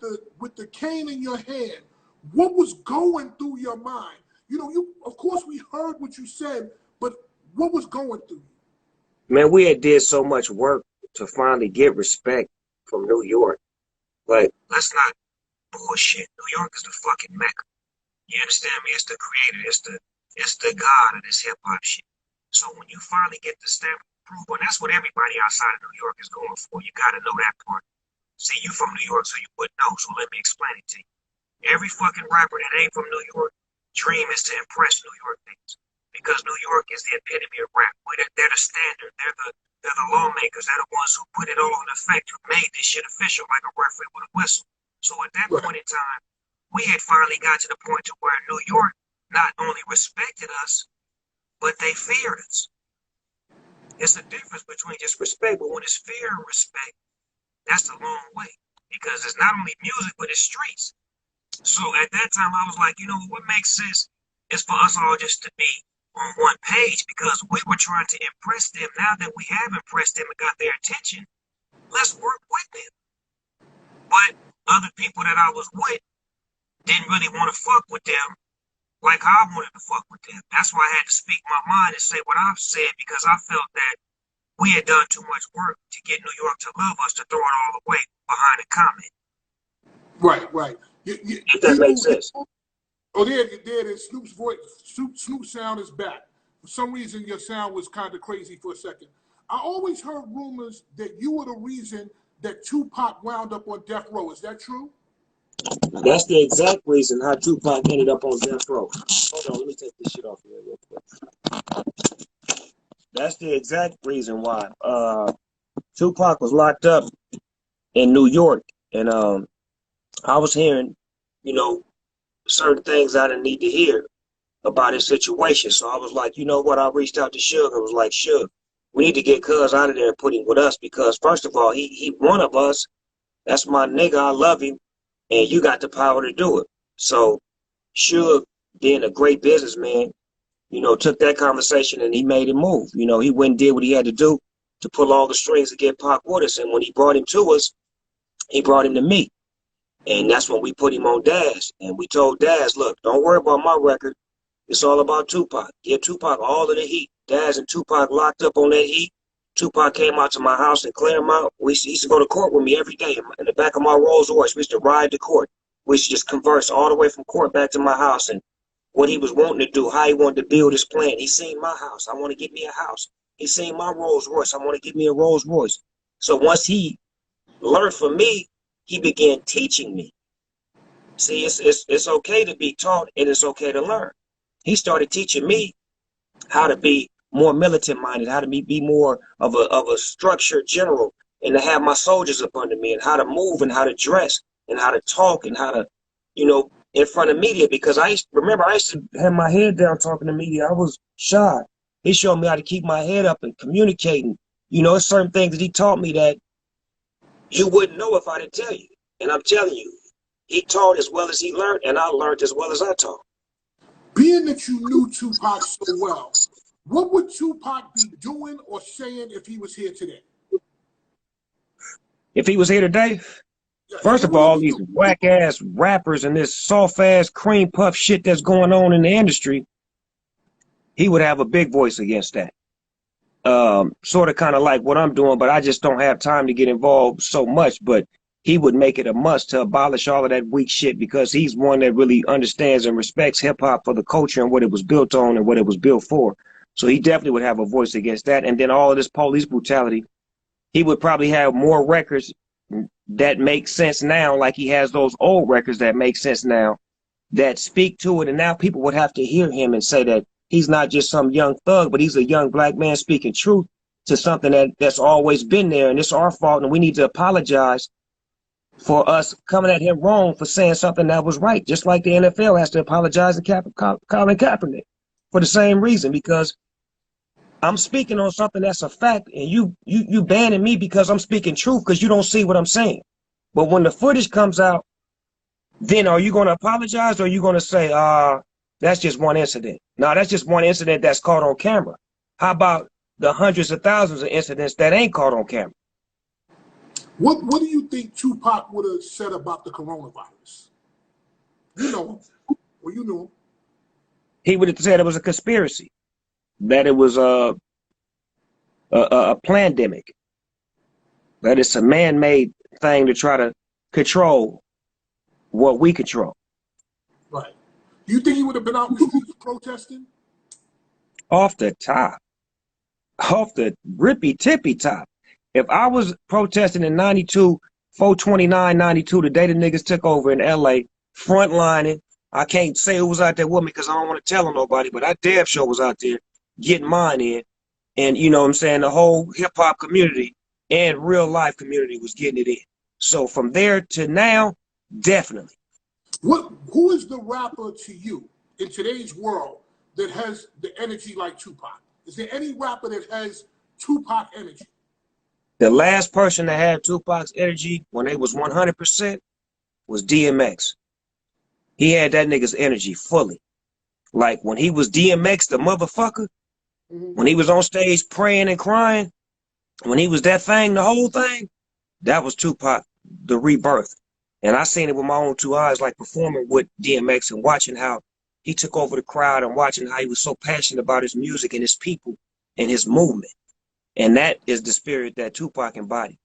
the cane in your hand, what was going through your mind? You know, of course we heard what you said, but what was going through you? Man, we had did so much work to finally get respect from New York. Like, let's not bullshit. New York is the fucking Mecca. You understand me? It's the creator. It's the God of this hip hop shit. So when you finally get the stamp of approval, and that's what everybody outside of New York is going for. You got to know that part. See, you from New York, so you wouldn't know. So let me explain it to you. Every fucking rapper that ain't from New York, dream is to impress New York niggas. Because New York is the epitome of rap. They're the standard. They're the lawmakers. They're the ones who put it all in effect, who made this shit official like a referee with a whistle. So at that point in time, we had finally got to the point to where New York not only respected us, but they feared us. It's the difference between just respect, but when it's fear and respect, that's a long way. Because it's not only music, but it's streets. So at that time, I was like, you know, what makes sense is for us all just to be on one page, because we were trying to impress them. Now that we have impressed them and got their attention, let's work with them. But other people that I was with didn't really want to fuck with them like how I wanted to fuck with them. That's why I had to speak my mind and say what I've said, because I felt that we had done too much work to get New York to love us to throw it all away behind a comment. Right. If that makes sense. Oh, there it is. Snoop's voice, Snoop's sound is back. For some reason, your sound was kind of crazy for a second. I always heard rumors that you were the reason that Tupac wound up on death row. Is that true? That's the exact reason how Tupac ended up on death row. Hold on, let me take this shit off here real quick. That's the exact reason why Tupac was locked up in New York, and I was hearing, you know, certain things I didn't need to hear about his situation. So I was like, you know what? I reached out to Suge. I was like, Suge, we need to get Cuz out of there and put him with us, because first of all, he one of us. That's my nigga. I love him, and you got the power to do it. So Suge, being a great businessman, you know, took that conversation and he made it move. You know, he went and did what he had to do to pull all the strings to get Pac with us. And when he brought him to us, he brought him to me. And that's when we put him on Daz. And we told Daz, look, don't worry about my record. It's all about Tupac. Give Tupac all of the heat. Daz and Tupac locked up on that heat. Tupac came out to my house in Claremont. He used to go to court with me every day in the back of my Rolls Royce. We used to ride to court. We used to just converse all the way from court back to my house, and what he was wanting to do, how he wanted to build his plan. He seen my house. I want to get me a house. He seen my Rolls Royce. I want to get me a Rolls Royce. So once he learned from me, he began teaching me. See, it's okay to be taught, and it's okay to learn. He started teaching me how to be more militant minded, how to be more of a structured general, and to have my soldiers up under me, and how to move and how to dress and how to talk and how to, you know, in front of media. Because I used to have my head down talking to media. I was shy. He showed me how to keep my head up and communicating. You know, it's certain things that he taught me that you wouldn't know if I didn't tell you. And I'm telling you, he taught as well as he learned, and I learned as well as I taught. Being that you knew Tupac so well, what would Tupac be doing or saying if he was here today? If he was here today, first of all, these whack-ass rappers and this soft-ass cream puff shit that's going on in the industry, he would have a big voice against that. Sort of kind of like what I'm doing, but I just don't have time to get involved so much. But he would make it a must to abolish all of that weak shit, because he's one that really understands and respects hip-hop for the culture and what it was built on and what it was built for. So he definitely would have a voice against that. And then all of this police brutality, he would probably have more records that make sense now, like he has those old records that make sense now, that speak to it. And now people would have to hear him and say that he's not just some young thug, but he's a young black man speaking truth to something that's always been there. And it's our fault, and we need to apologize for us coming at him wrong for saying something that was right, just like the NFL has to apologize to Colin Kaepernick for the same reason, because I'm speaking on something that's a fact, and you banning me because I'm speaking truth because you don't see what I'm saying. But when the footage comes out, then are you going to apologize, or are you going to say, that's just one incident? No, that's just one incident that's caught on camera. How about the hundreds of thousands of incidents that ain't caught on camera? What do you think Tupac would have said about the coronavirus? You know him. Well, you knew him. He would have said it was a conspiracy, that it was a pandemic, that it's a man-made thing to try to control what we control. Right. Do you think he would have been out in the streets protesting? Off the top, off the rippy tippy top. If I was protesting in 92, 429, 92, the day the niggas took over in LA, frontlining, I can't say who was out there with me because I don't want to tell nobody, but I damn sure was out there getting mine in. And you know what I'm saying? The whole hip hop community and real life community was getting it in. So from there to now, definitely. Who is the rapper to you in today's world that has the energy like Tupac? Is there any rapper that has Tupac energy? The last person that had Tupac's energy when they was 100% was DMX. He had that nigga's energy fully. Like when he was DMX, the motherfucker, when he was on stage praying and crying, when he was that thing, the whole thing, that was Tupac, the rebirth. And I seen it with my own two eyes, like performing with DMX and watching how he took over the crowd and watching how he was so passionate about his music and his people and his movement. And that is the spirit that Tupac embodied.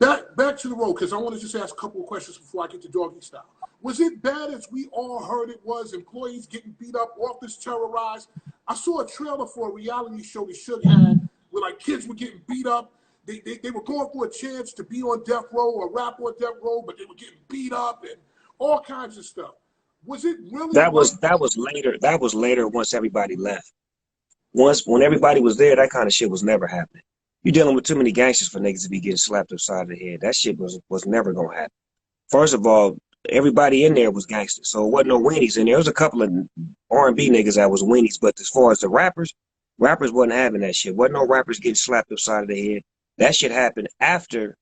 Back to the road, because I want to just ask a couple of questions before I get to Doggy Style. Was it bad as we all heard it was? Employees getting beat up, office terrorized. I saw a trailer for a reality show that Suge had where like kids were getting beat up. They were going for a chance to be on death row or rap on death row, but they were getting beat up and all kinds of stuff. Was it really? That was later. That was later once everybody left. When everybody was there, that kind of shit was never happening. You're dealing with too many gangsters for niggas to be getting slapped upside the head. That shit was never gonna happen. First of all, everybody in there was gangsters, so it wasn't no weenies in there. There was a couple of R&B niggas that was weenies, but as far as the rappers wasn't having that shit. Wasn't no rappers getting slapped upside of the head. That shit happened after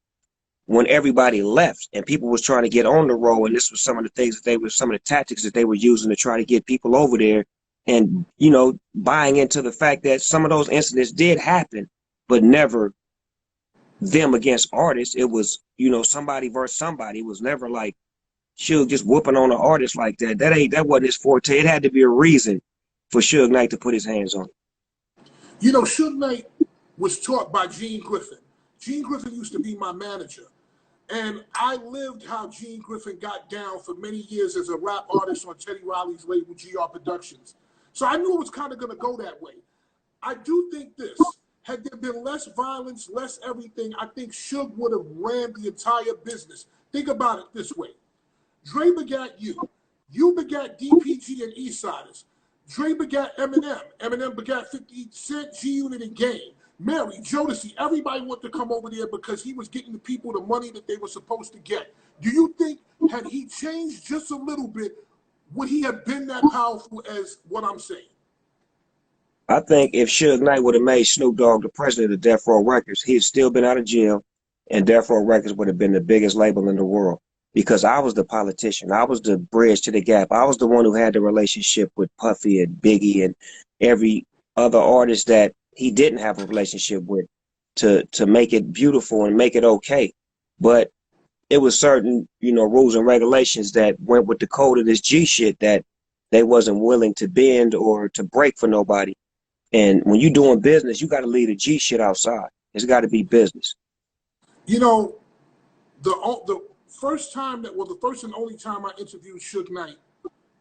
when everybody left and people was trying to get on the road, and this was some of the things that some of the tactics that they were using to try to get people over there, and you know, buying into the fact that some of those incidents did happen, but never them against artists. It was, you know, somebody versus somebody. It was never like Suge just whooping on an artist like that. That wasn't his forte. It had to be a reason for Suge Knight to put his hands on it. You know, Suge Knight was taught by Gene Griffin. Gene Griffin used to be my manager. And I lived how Gene Griffin got down for many years as a rap artist on Teddy Riley's label, GR Productions. So I knew it was kind of going to go that way. I do think this. Had there been less violence, less everything, I think Suge would have ran the entire business. Think about it this way. Dre begat you. You begat DPG and Eastsiders. Dre begat Eminem. Eminem begat 50 Cent, G-Unit, and Game. Mary, Jodeci, everybody wanted to come over there because he was getting the people the money that they were supposed to get. Do you think, had he changed just a little bit, would he have been that powerful as what I'm saying? I think if Suge Knight would have made Snoop Dogg the president of Death Row Records, he'd still been out of jail, and Death Row Records would have been the biggest label in the world. Because I was the politician. I was the bridge to the gap. I was the one who had the relationship with Puffy and Biggie and every other artist that he didn't have a relationship with to make it beautiful and make it okay. But it was certain, you know, rules and regulations that went with the code of this G shit that they wasn't willing to bend or to break for nobody. And when you're doing business, you got to leave the G shit outside. It's got to be business. You know, the first time the first and only time I interviewed Suge Knight,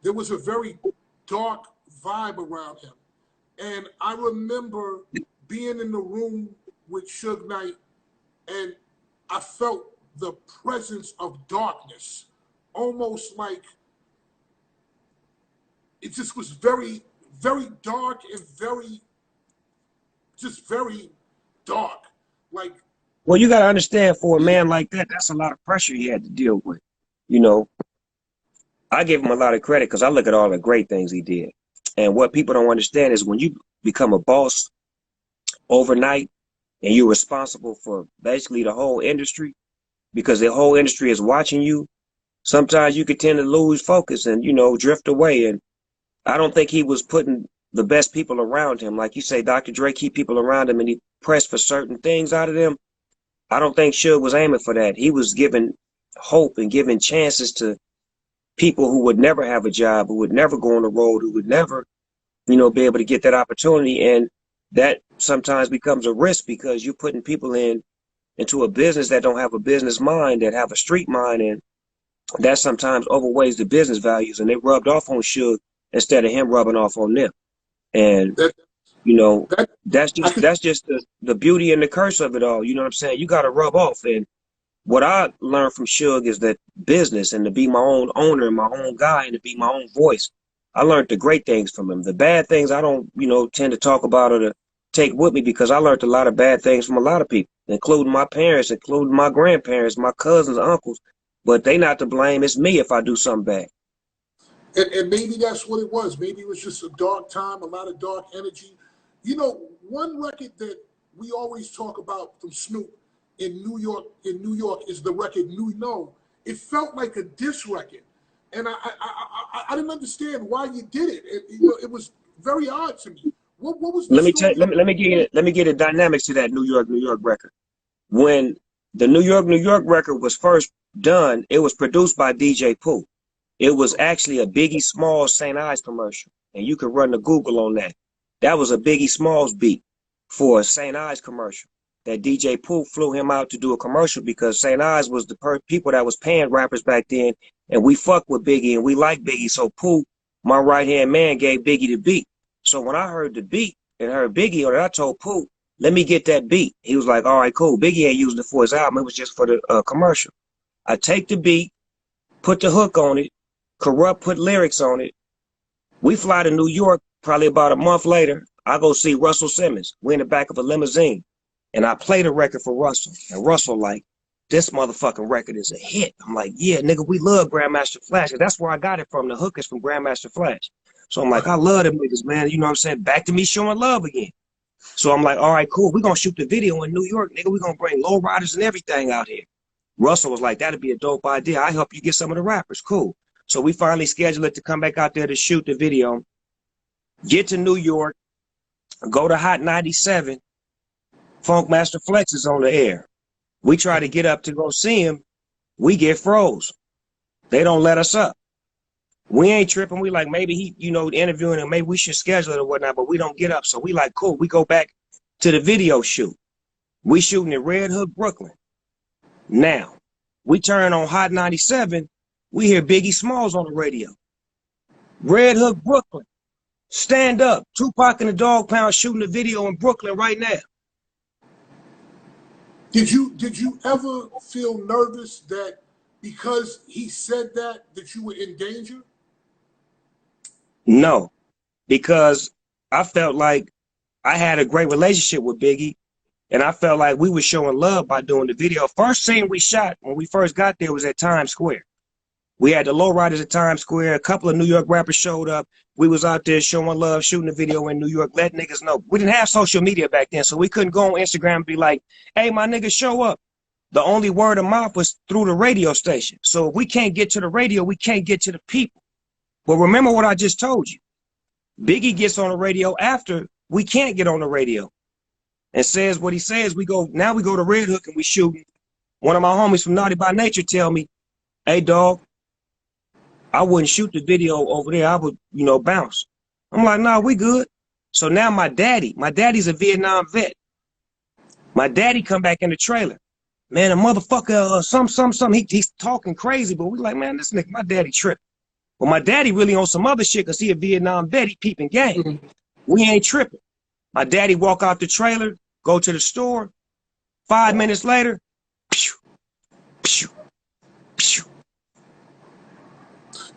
there was a very dark vibe around him. And I remember being in the room with Suge Knight, and I felt the presence of darkness, almost like it just was very, very dark and very dark. Like, well, you got to understand, for a man like that, that's a lot of pressure he had to deal with. You know, I give him a lot of credit because I look at all the great things he did. And what people don't understand is when you become a boss overnight and you're responsible for basically the whole industry, because the whole industry is watching you, sometimes you could tend to lose focus and, you know, drift away. And I don't think he was putting the best people around him. Like you say, Dr. Dre keep people around him and he pressed for certain things out of them. I don't think Suge was aiming for that. He was giving hope and giving chances to people who would never have a job, who would never go on the road, who would never, be able to get that opportunity. And that sometimes becomes a risk because you're putting people into a business that don't have a business mind, that have a street mind, and that sometimes overweighs the business values. And they rubbed off on Suge instead of him rubbing off on them. And That, that's just the beauty and the curse of it all. You know what I'm saying? You got to rub off. And what I learned from Suge is that business, and to be my own owner and my own guy, and to be my own voice. I learned the great things from him. The bad things I don't, tend to talk about or to take with me, because I learned a lot of bad things from a lot of people, including my parents, including my grandparents, my cousins, uncles. But they not to blame. It's me if I do something bad. and maybe that's what it was. Maybe it was just a dark time, a lot of dark energy. One record that we always talk about from Snoop in New York is the record New No. It felt like a diss record, and I didn't understand why you did it. It was very odd to me. What was the Let me story? let me get the dynamics to that New York record. When the New York record was first done, it was produced by DJ Pooh. It was actually a Biggie Smalls St. Ives commercial, and you can run the Google on that. That was a Biggie Smalls beat for a St. Ives commercial that DJ Pooh flew him out to do a commercial, because St. Ives was the people that was paying rappers back then, and we fucked with Biggie and we liked Biggie. So Pooh, my right-hand man, gave Biggie the beat. So when I heard the beat and heard Biggie on it, I told Pooh, let me get that beat. He was like, all right, cool. Biggie ain't using it for his album. It was just for the commercial. I take the beat, put the hook on it, Corrupt put lyrics on it. We fly to New York probably about a month later. I go see Russell Simmons. We're in the back of a limousine. And I play the record for Russell. And Russell like, this motherfucking record is a hit. I'm like, yeah, nigga, we love Grandmaster Flash. And that's where I got it from. The hook is from Grandmaster Flash. So I'm like, I love them niggas, man. You know what I'm saying? Back to me showing love again. So I'm like, all right, cool. We're going to shoot the video in New York, nigga. We're going to bring lowriders and everything out here. Russell was like, that'd be a dope idea. I help you get some of the rappers. Cool. So we finally scheduled it to come back out there to shoot the video. Get to New York. Go to Hot 97. Funkmaster Flex is on the air. We try to get up to go see him. We get froze. They don't let us up. We ain't tripping. We like, maybe he, interviewing him. Maybe we should schedule it or whatnot, but we don't get up. So we like, cool. We go back to the video shoot. We shooting in Red Hook, Brooklyn. Now, we turn on Hot 97. We hear Biggie Smalls on the radio. Red Hook, Brooklyn. Stand up. Tupac and the Dogg Pound shooting a video in Brooklyn right now. Did you ever feel nervous that because he said that you were in danger? No, because I felt like I had a great relationship with Biggie, and I felt like we were showing love by doing the video. First scene we shot when we first got there was at Times Square. We had the lowriders at Times Square. A couple of New York rappers showed up. We was out there showing love, shooting the video in New York, letting niggas know. We didn't have social media back then, so we couldn't go on Instagram and be like, hey, my niggas, show up. The only word of mouth was through the radio station. So if we can't get to the radio, we can't get to the people. But remember what I just told you. Biggie gets on the radio after we can't get on the radio and says what he says. Now we go to Red Hook and we shooting. One of my homies from Naughty by Nature tell me, hey, dog, I wouldn't shoot the video over there. I would, bounce. I'm like, nah, we good. So now my daddy's a Vietnam vet. My daddy come back in the trailer. Man, a motherfucker, he's talking crazy, but we like, man, this nigga, my daddy tripping. But my daddy really on some other shit because he a Vietnam vet, he peeping game. Mm-hmm. We ain't tripping. My daddy walk out the trailer, go to the store. 5 minutes later, pew, pew, pew.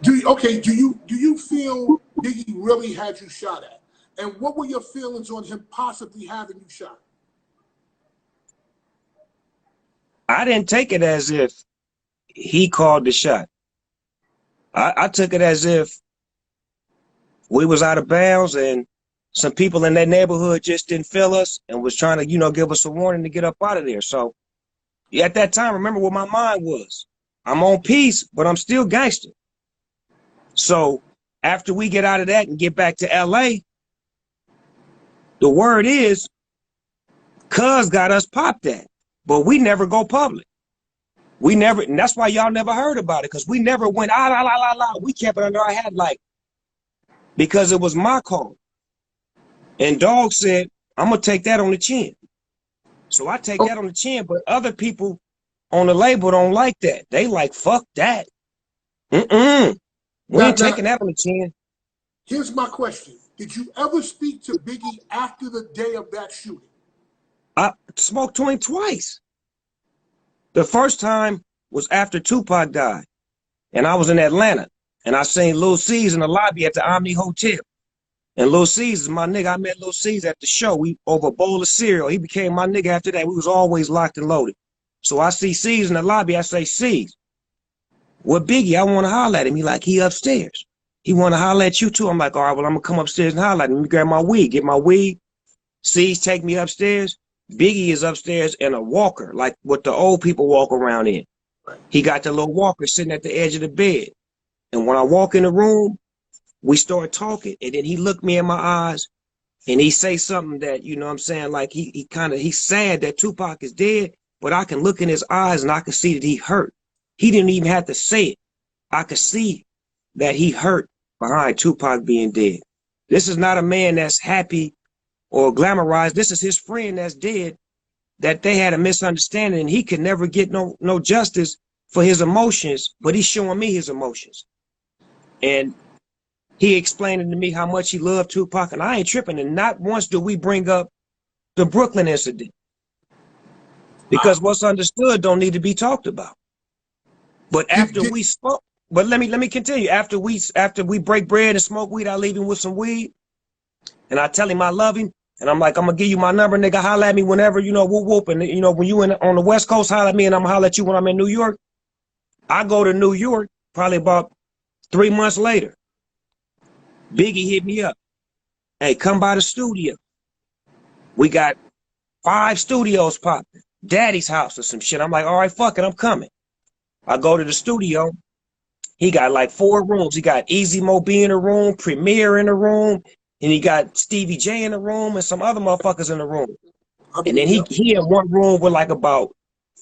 Do you feel Biggie really had you shot at? And what were your feelings on him possibly having you shot? I didn't take it as if he called the shot. I took it as if we was out of bounds and some people in that neighborhood just didn't feel us and was trying to, give us a warning to get up out of there. So at that time, remember what my mind was. I'm on peace, but I'm still gangster. So after we get out of that and get back to LA, the word is Cuz got us popped at. but we never go public. We never, and that's why y'all never heard about it, because we never went, ah, la, la, la, la. We kept it under our hat, like, because it was my call. And Dogg said, I'm going to take that on the chin. So I take that on the chin, but other people on the label don't like that. They like, fuck that. We ain't taking that on the chin. Here's my question. Did you ever speak to Biggie after the day of that shooting? I spoke to him twice. The first time was after Tupac died, and I was in Atlanta, and I seen Lil C's in the lobby at the Omni Hotel. And Lil C's is my nigga. I met Lil C's at the show. We over a bowl of cereal. He became my nigga after that. We was always locked and loaded. So I see C's in the lobby. I say, C's, what Biggie? I want to holler at him. He like, he upstairs. He want to holler at you too. I'm like, all right, well, I'm going to come upstairs and holler at him. Let me grab my weed, get my weed. C's take me upstairs. Biggie is upstairs in a walker, like what the old people walk around in. He got the little walker sitting at the edge of the bed. And when I walk in the room, we start talking. And then he looked me in my eyes and he say something that, you know what I'm saying? Like he's sad that Tupac is dead, but I can look in his eyes and I can see that he hurt. He didn't even have to say it. I could see that he hurt behind Tupac being dead. This is not a man that's happy or glamorized. This is his friend that's dead, that they had a misunderstanding, and he could never get no justice for his emotions, but he's showing me his emotions. And he explained to me how much he loved Tupac, and I ain't tripping, and not once do we bring up the Brooklyn incident. Because what's understood don't need to be talked about. But after we spoke, but let me continue. After we break bread and smoke weed, I leave him with some weed, and I tell him I love him. And I'm like, I'm going to give you my number, nigga. Holler at me whenever, you know, whoop, whoop. And, you know, when you on the West Coast, holler at me, and I'm going to holler at you when I'm in New York. I go to New York probably about 3 months later. Biggie hit me up. Hey, come by the studio. We got 5 studios popping. Daddy's house or some shit. I'm like, all right, fuck it, I'm coming. I go to the studio. He got like 4 rooms. He got Easy Mo B in the room, Premier in the room, and he got Stevie J in the room and some other motherfuckers in the room. And then he in one room with like about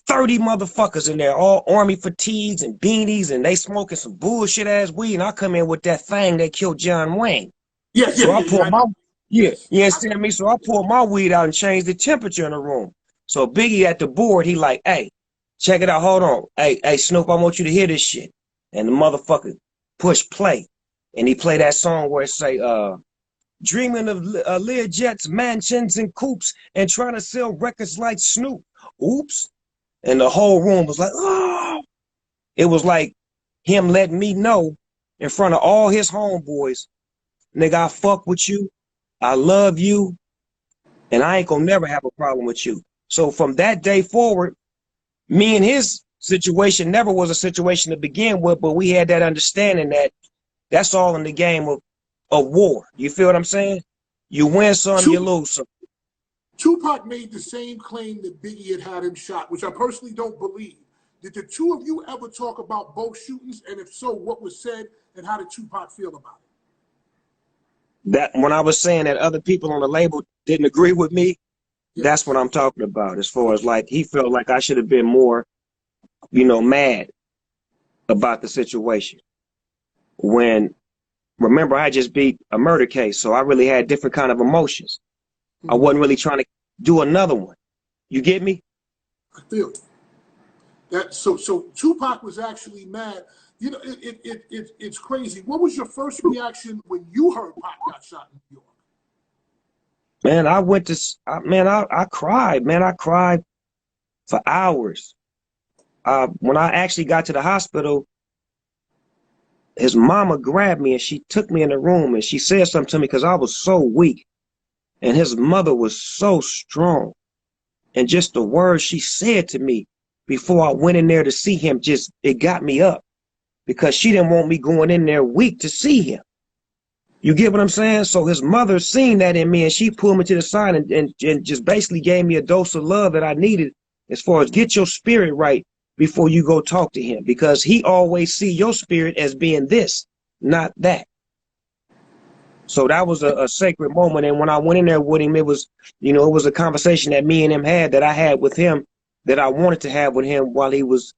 30 motherfuckers in there, all army fatigues and beanies, and they smoking some bullshit ass weed. And I come in with that thing that killed John Wayne. You understand me? So I pull my weed out and change the temperature in the room. So Biggie at the board, he like, hey, check it out, hold on. Hey, Snoop, I want you to hear this shit. And the motherfucker push play. And he play that song where it say, dreaming of Learjets, mansions, and coupes, and trying to sell records like Snoop. Oops. And the whole room was like, oh. It was like him letting me know in front of all his homeboys, nigga, I fuck with you. I love you. And I ain't gonna never have a problem with you. So from that day forward, me and his situation never was a situation to begin with, but we had that understanding that that's all in the game of war. You feel what I'm saying? You win some, you lose some. Tupac made the same claim that Biggie had him shot, which I personally don't believe. Did the two of you ever talk about both shootings? And if so, what was said and how did Tupac feel about it? That when I was saying that other people on the label didn't agree with me, that's what I'm talking about. As far as like, he felt like I should have been more, you know, mad about the situation. When, remember, I just beat a murder case, so I really had different kind of emotions. I wasn't really trying to do another one. You get me? I feel it. That so Tupac was actually mad. You know, it's crazy. What was your first reaction when you heard Pac got shot in New York? Man, I cried. Man, I cried for hours. When I actually got to the hospital, his mama grabbed me and she took me in the room and she said something to me because I was so weak. And his mother was so strong. And just the words she said to me before I went in there to see him, it got me up. Because she didn't want me going in there weak to see him. You get what I'm saying? So his mother seen that in me and she pulled me to the side and just basically gave me a dose of love that I needed as far as get your spirit right before you go talk to him. Because he always see your spirit as being this, not that. So that was a sacred moment. And when I went in there with him, it was, you know, it was a conversation that me and him had that I had with him that I wanted to have with him while he was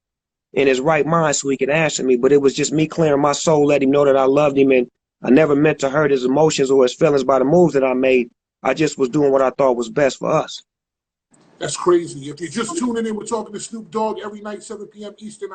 in his right mind so he could answer me. But it was just me clearing my soul, let him know that I loved him, and I never meant to hurt his emotions or his feelings by the moves that I made. I just was doing what I thought was best for us. That's crazy. If you're just tuning in, we're talking to Snoop Dogg every night, 7 p.m. Eastern.